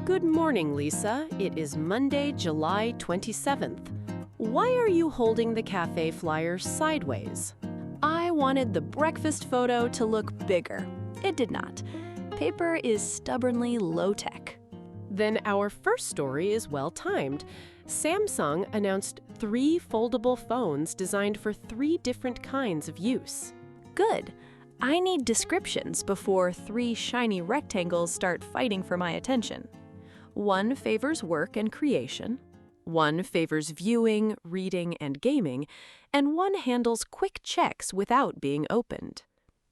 Good morning, Lisa. It is Monday, July 27th. Why are you holding the cafe flyer sideways? I wanted the breakfast photo to look bigger. It did not. Paper is stubbornly low-tech. Then our first story is well-timed. Samsung announced 3 foldable phones designed for 3 different kinds of use. Good. I need descriptions before 3 shiny rectangles start fighting for my attention. One favors work and creation, one favors viewing, reading, and gaming, and one handles quick checks without being opened.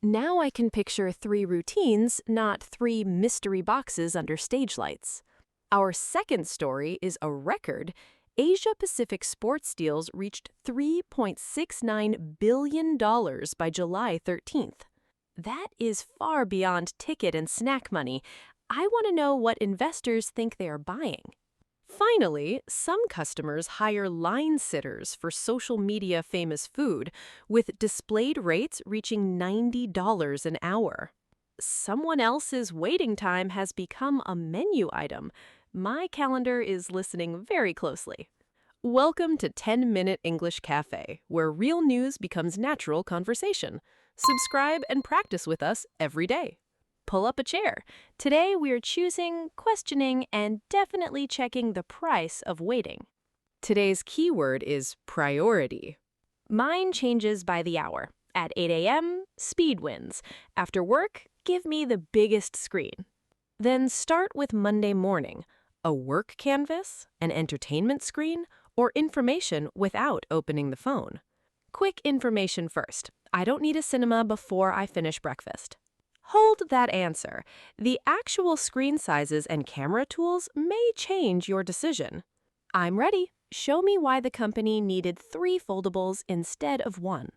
Now I can picture 3 routines, not 3 mystery boxes under stage lights. Our second story is a record. Asia-Pacific sports deals reached $3.69 billion by July 13th. That is far beyond ticket and snack money. I want to know what investors think they are buying. Finally, some customers hire line sitters for social media famous food, with displayed rates reaching $90 an hour. Someone else's waiting time has become a menu item. My calendar is listening very closely. Welcome to 10-Minute English Cafe, where real news becomes natural conversation. Subscribe and practice with us every day. Pull up a chair. Today we are choosing, questioning, and definitely checking the price of waiting. Today's keyword is priority. Mine changes by the hour. At 8 a.m., speed wins. After work, give me the biggest screen. Then start with Monday morning. A work canvas, an entertainment screen, or information without opening the phone. Quick information first. I don't need a cinema before I finish breakfast. Hold that answer. The actual screen sizes and camera tools may change your decision. I'm ready. Show me why the company needed 3 foldables instead of 1.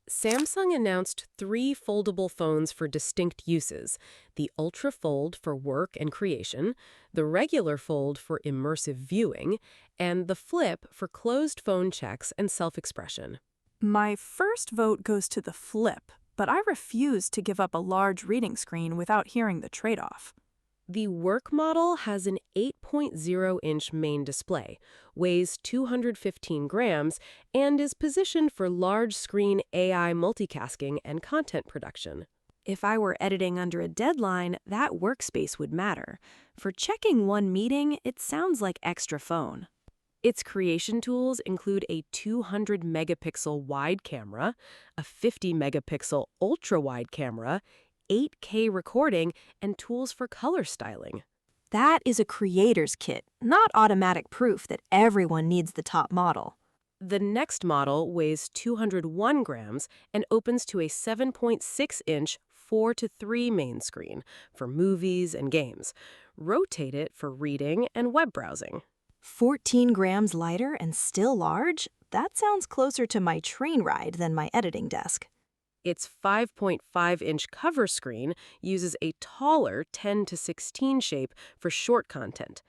Samsung announced 3 foldable phones for distinct uses: the Ultra Fold for work and creation, the regular Fold for immersive viewing, and the Flip for closed phone checks and self-expression. My first vote goes to the Flip, but I refuse to give up a large reading screen without hearing the trade-off. The work model has an 8.0-inch main display, weighs 215 grams, and is positioned for large-screen AI multitasking and content production. If I were editing under a deadline, that workspace would matter. For checking one meeting, it sounds like extra phone. Its creation tools include a 200-megapixel wide camera, a 50-megapixel ultra-wide camera, 8K recording, and tools for color styling. That is a creator's kit, not automatic proof that everyone needs the top model. The next model weighs 201 grams and opens to a 7.6-inch 4:3 main screen for movies and games. Rotate it for reading and web browsing. 14 grams lighter and still large? That sounds closer to my train ride than my editing desk. Its 5.5-inch cover screen uses a taller 10:16 shape for short content.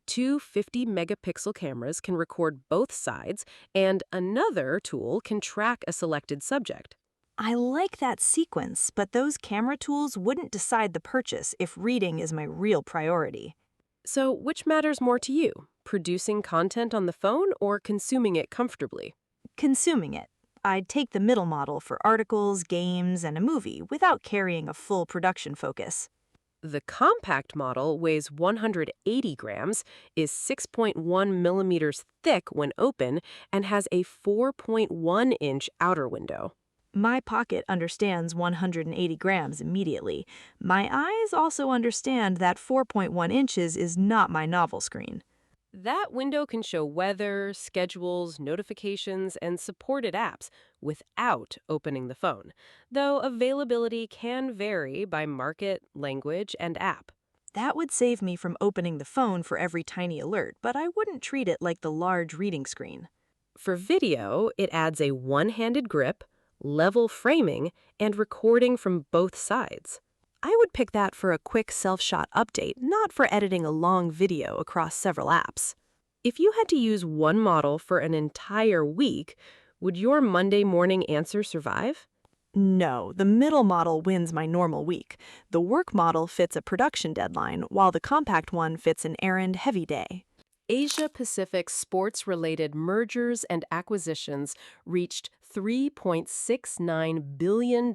2 50-megapixel cameras can record both sides, and another tool can track a selected subject. I like that sequence, but those camera tools wouldn't decide the purchase if reading is my real priority. So which matters more to you, producing content on the phone or consuming it comfortably? Consuming it. I'd take the middle model for articles, games, and a movie without carrying a full production focus. The compact model weighs 180 grams, is 6.1 millimeters thick when open, and has a 4.1-inch outer window. My pocket understands 180 grams immediately. My eyes also understand that 4.1 inches is not my novel screen. That window can show weather, schedules, notifications, and supported apps without opening the phone, though availability can vary by market, language, and app. That would save me from opening the phone for every tiny alert, but I wouldn't treat it like the large reading screen. For video, it adds a one-handed grip, level framing, and recording from both sides. I would pick that for a quick self-shot update, not for editing a long video across several apps. If you had to use one model for an entire week, would your Monday morning answer survive? No, the middle model wins my normal week. The work model fits a production deadline, while the compact one fits an errand-heavy day. Asia-Pacific sports-related mergers and acquisitions reached $3.69 billion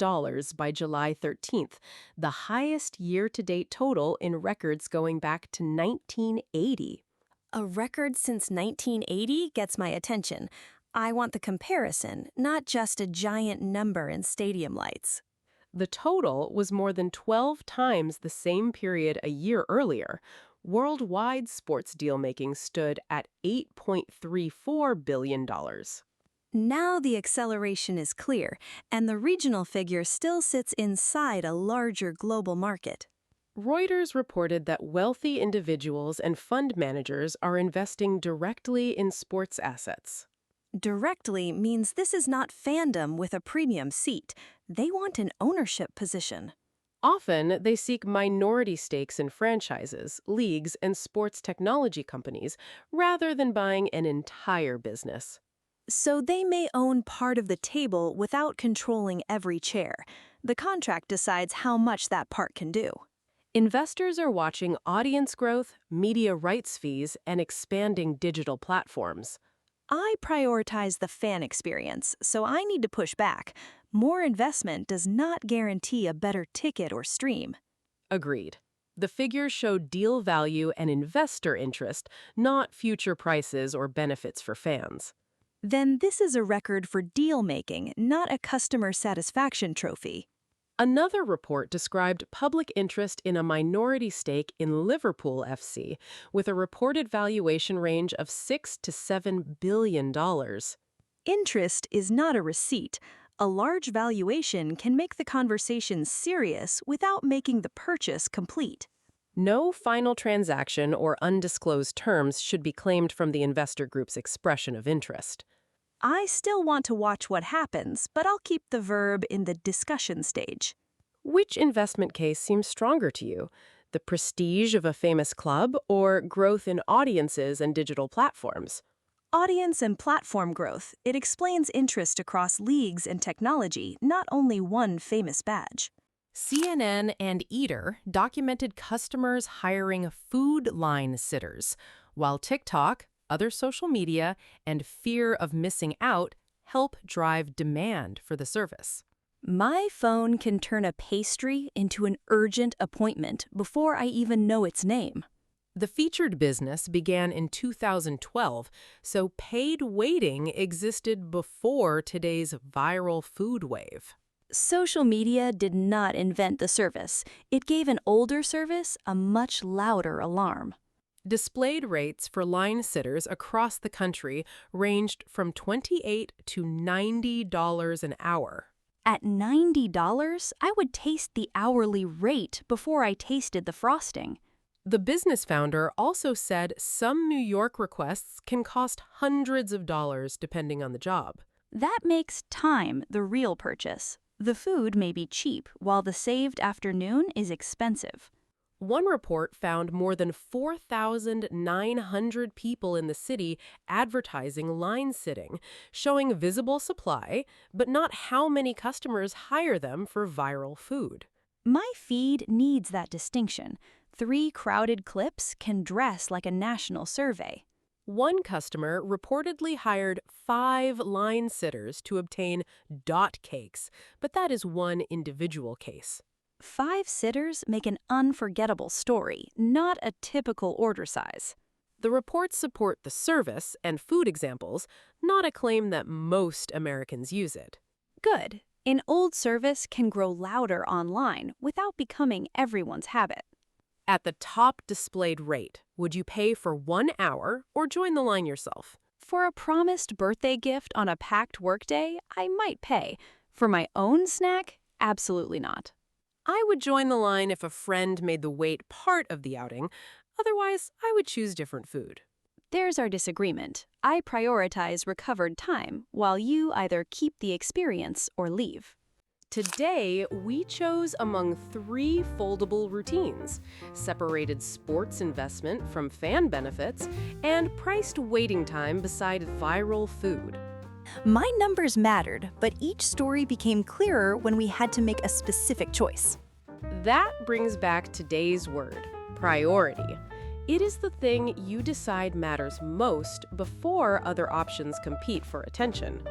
by July 13th, the highest year-to-date total in records going back to 1980. A record since 1980 gets my attention. I want the comparison, not just a giant number in stadium lights. The total was more than 12 times the same period a year earlier. Worldwide sports deal-making stood at $8.34 billion. Now the acceleration is clear, and the regional figure still sits inside a larger global market. Reuters reported that wealthy individuals and fund managers are investing directly in sports assets. Directly means this is not fandom with a premium seat. They want an ownership position. Often, they seek minority stakes in franchises, leagues, and sports technology companies, rather than buying an entire business. So they may own part of the table without controlling every chair. The contract decides how much that part can do. Investors are watching audience growth, media rights fees, and expanding digital platforms. I prioritize the fan experience, so I need to push back. More investment does not guarantee a better ticket or stream. Agreed. The figures show deal value and investor interest, not future prices or benefits for fans. Then this is a record for deal-making, not a customer satisfaction trophy. Another report described public interest in a minority stake in Liverpool FC, with a reported valuation range of $6 to $7 billion. Interest is not a receipt. A large valuation can make the conversation serious without making the purchase complete. No final transaction or undisclosed terms should be claimed from the investor group's expression of interest. I still want to watch what happens, but I'll keep the verb in the discussion stage. Which investment case seems stronger to you? The prestige of a famous club or growth in audiences and digital platforms? Audience and platform growth. It explains interest across leagues and technology, not only one famous badge. CNN and Eater documented customers hiring food line sitters, while TikTok, other social media, and fear of missing out help drive demand for the service. My phone can turn a pastry into an urgent appointment before I even know its name. The featured business began in 2012, so paid waiting existed before today's viral food wave. Social media did not invent the service. It gave an older service a much louder alarm. Displayed rates for line sitters across the country ranged from $28 to $90 an hour. At $90, I would taste the hourly rate before I tasted the frosting. The business founder also said some New York requests can cost hundreds of dollars depending on the job. That makes time the real purchase. The food may be cheap, while the saved afternoon is expensive. One report found more than 4,900 people in the city advertising line sitting, showing visible supply, but not how many customers hire them for viral food. My feed needs that distinction. 3 crowded clips can dress like a national survey. One customer reportedly hired 5 line sitters to obtain dot cakes, but that is one individual case. 5 sitters make an unforgettable story, not a typical order size. The reports support the service and food examples, not a claim that most Americans use it. Good. An old service can grow louder online without becoming everyone's habit. At the top displayed rate, would you pay for 1 hour or join the line yourself? For a promised birthday gift on a packed workday, I might pay. For my own snack, absolutely not. I would join the line if a friend made the wait part of the outing. Otherwise, I would choose different food. There's our disagreement. I prioritize recovered time, while you either keep the experience or leave. Today, we chose among 3 foldable routines, separated sports investment from fan benefits, and priced waiting time beside viral food. My numbers mattered, but each story became clearer when we had to make a specific choice. That brings back today's word, priority. It is the thing you decide matters most before other options compete for attention.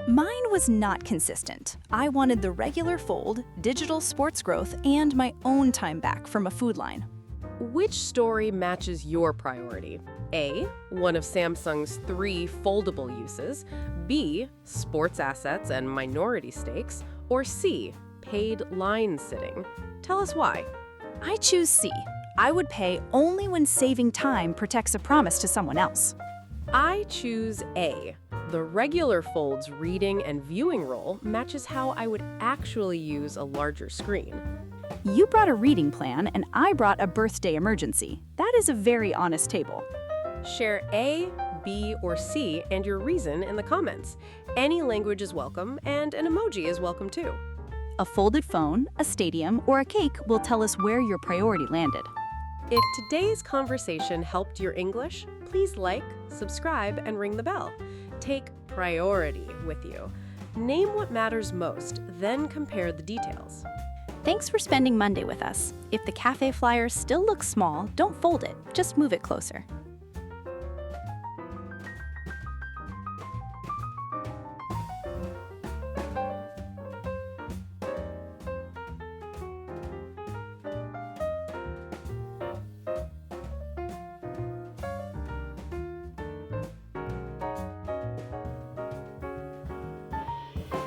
Mine was not consistent. I wanted the regular fold, digital sports growth, and my own time back from a food line. Which story matches your priority? A, one of Samsung's 3 foldable uses, B, sports assets and minority stakes, or C, paid line sitting? Tell us why. I choose C. I would pay only when saving time protects a promise to someone else. I choose A. The regular fold's reading and viewing role matches how I would actually use a larger screen. You brought a reading plan, and I brought a birthday emergency. That is a very honest table. Share A, B, or C and your reason in the comments. Any language is welcome, and an emoji is welcome too. A folded phone, a stadium, or a cake will tell us where your priority landed. If today's conversation helped your English, please like, subscribe, and ring the bell. Take priority with you. Name what matters most, then compare the details. Thanks for spending Monday with us. If the cafe flyer still looks small, don't fold it, just move it closer.